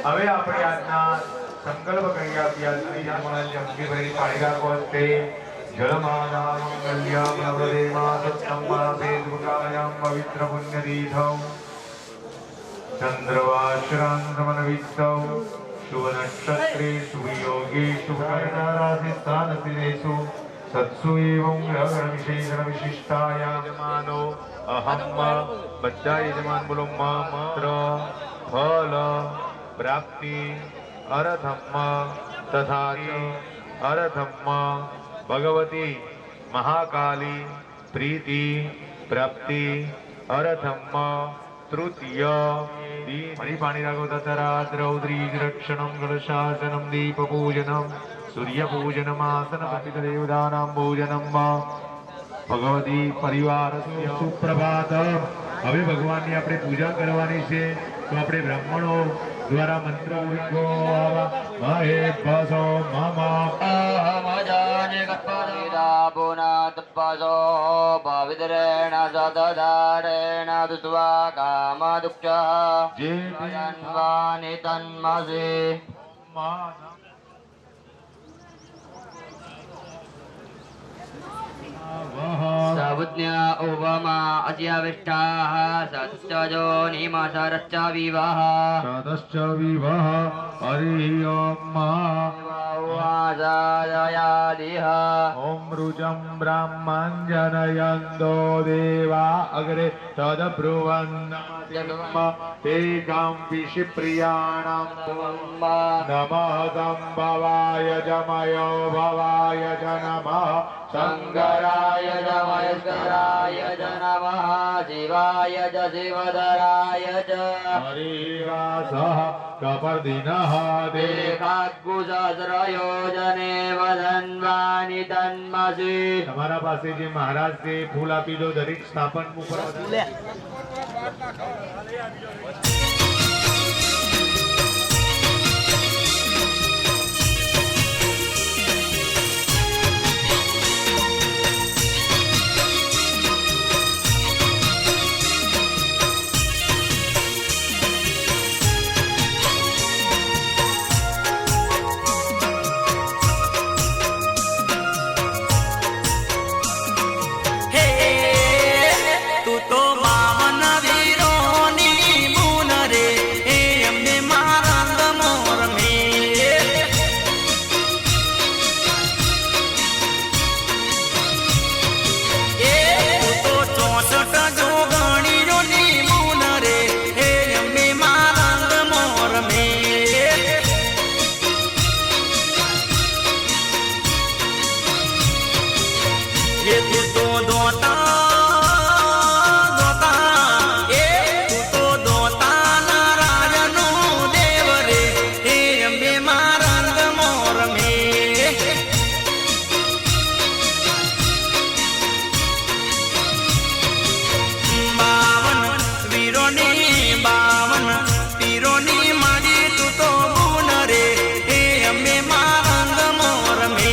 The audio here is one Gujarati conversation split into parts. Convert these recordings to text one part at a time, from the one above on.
હવે આપણે આજના સંકલ્પ કરી આપ્યા શ્રી જન્માલય અંગીભરી પાણીગા કોસ્તે જલમાના મંગલ્યમ નવદેમાં સત્સંગમાં ફેસબુકાયામ પવિત્ર પુણ્યતીર્થમ ચંદ્રવાશ્રાન સમન્વિતૌ શુભ નક્ષત્રે શુભ યોગે શુભ કર્ણરાશિ સ્થાન સ્થિરેષુ સત્સુ એવં ગ્રહ વિશેષણ વિશિષ્ટાય યજમાનો અહમ બધા યજમાન બોલો મંત્ર ફલ પ્રાપ્તિ અરથમ તથા અરથમ ભગવતી મહાકાલી પ્રીતિ પ્રાપ્તિ અરથમ તૃતીય પાણી રાગો તતરાત રૌદ્રી રક્ષણમ ગણશાસનમ દીપ પૂજનમ સૂર્ય પૂજનમાસન પતિત દેવદાનામ પૂજનમ ભગવતી પરિવાર સુપ્રભાત. હવે ભગવાનની આપણે પૂજા કરવાની છે તો આપણે બ્રાહ્મણો દ્વારા મંત્ર ઉચ્ચો મહે બસો મમ અહમજાને કત્પદિદા પુનાત પસો પવિત્રેણ સદધારેણ દુષ્વા કામ દુઃખ જે જન્વાનિ તન્મસે સબુજ્ઞ ઉપમા અજ્યાવિષ્ટાઃ સત્સજો નિમસરશ્ચ વિવાહ સદશ્ચ વિવાહ હરિ ઓમ વાજાયાદિહ ઓમ રુજમ બ્રાહ્મણ જનયંદો દેવા અગ્રે તદબ્રુવન્નમ તેકાં વિષિપ્રિયાણામ નમઃ સંભવાય જમયો ભવાય જ નમઃ શંકરાય જ મહેશ્વરાય જ નમઃ શિવાય જ શિવધરાય જ હરિવાસઃ કપર્દિનઃ દેખાગ્ગુસહસ્રયોજને વદન્વાનિ તન્મસી. તમારા પાસે જે મહારાજ છે ફૂલ આપી દો દરેક સ્થાપન ઉપર. એ તું તો દોતા દોતા એ તું તો દોતા ના રાજનો દેવ રે હે અંબે માં રંગ મોર મે બાવન પીરોની માડી તું તો ગુણ રે હે અંબે માં રંગ મોર મે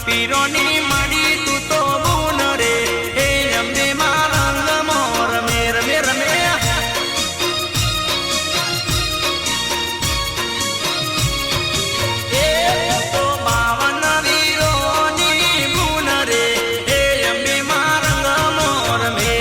પીરોની માડી તું તો ગુણ રે હે અંબે માં રંગ મોર મે રમે રમે એ તો 52 વીરોની ગુણ રે હે અંબે માં રંગ મોર મે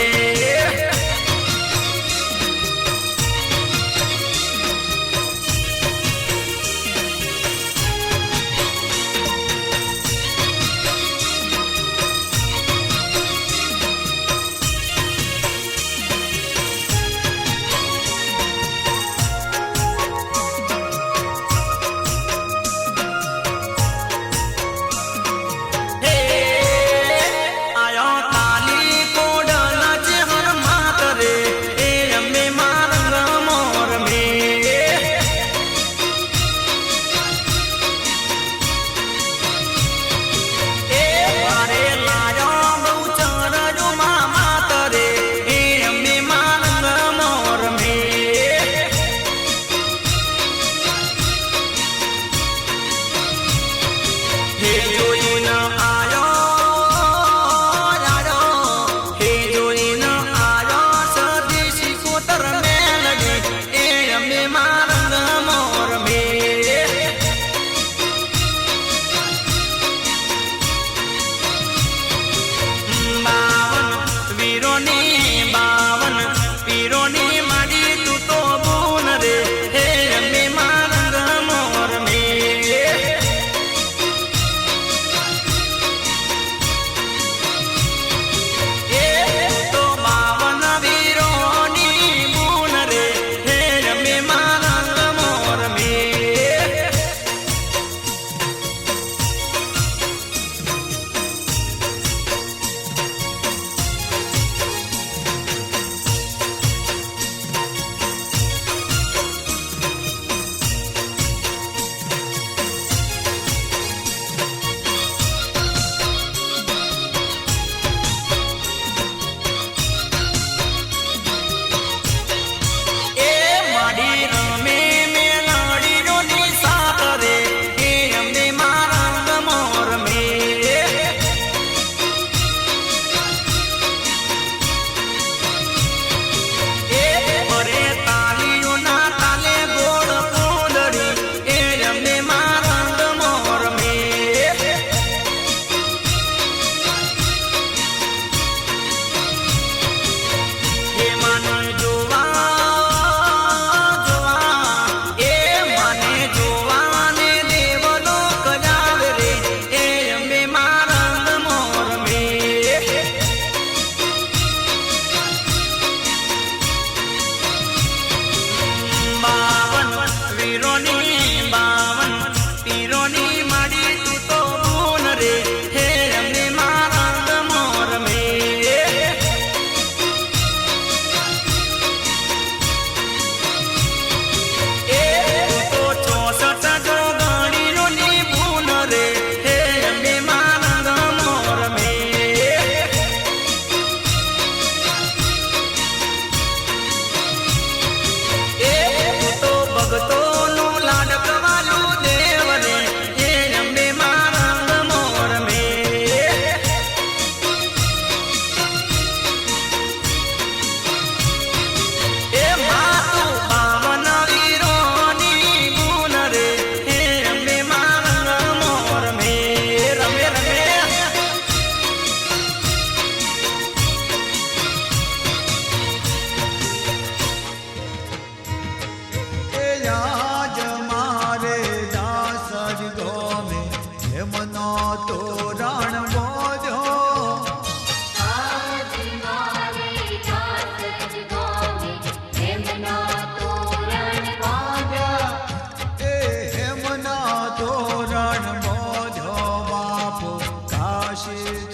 છે